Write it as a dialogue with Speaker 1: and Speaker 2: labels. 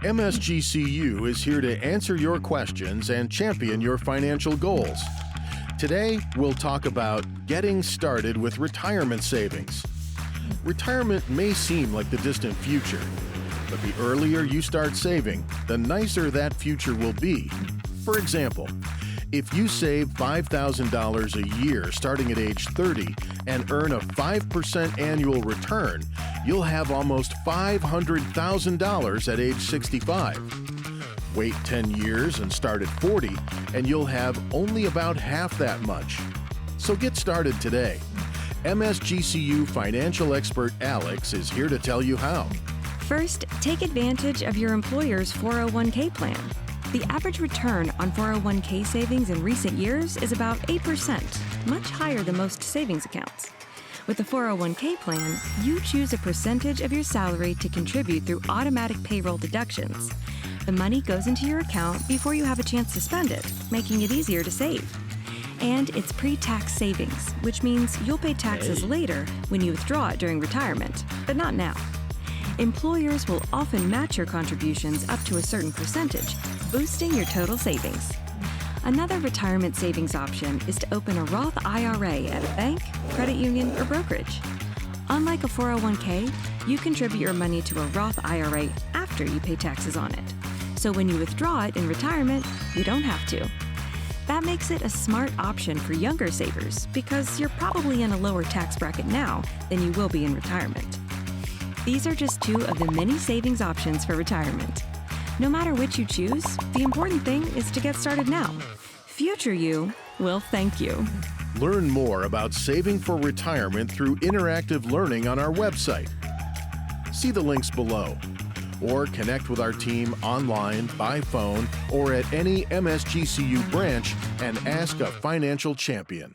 Speaker 1: MSGCU is here to answer your questions and champion your financial goals. Today, we'll talk about getting started with retirement savings. Retirement may seem like the distant future, but the earlier you start saving, the nicer that future will be. For example, if you save $5,000 a year starting at age 30 and earn a 5% annual return, you'll have almost $500,000 at age 65. Wait 10 years and start at 40, and you'll have only about half that much. So get started today. MSGCU financial expert Alex is here to tell you how.
Speaker 2: First, take advantage of your employer's 401k plan. The average return on 401k savings in recent years is about 8%, much higher than most savings accounts. With the 401k plan, you choose a percentage of your salary to contribute through automatic payroll deductions. The money goes into your account before you have a chance to spend it, making it easier to save. And it's pre-tax savings, which means you'll pay taxes later when you withdraw it during retirement, but not now. Employers will often match your contributions up to a certain percentage, boosting your total savings. Another retirement savings option is to open a Roth IRA at a bank, credit union, or brokerage. Unlike a 401k, you contribute your money to a Roth IRA after you pay taxes on it. So when you withdraw it in retirement, you don't have to. That makes it a smart option for younger savers because you're probably in a lower tax bracket now than you will be in retirement. These are just two of the many savings options for retirement. No matter which you choose, the important thing is to get started now. Future you will thank you.
Speaker 1: Learn more about saving for retirement through interactive learning on our website. See the links below, or connect with our team online, by phone, or at any MSGCU branch and ask a financial champion.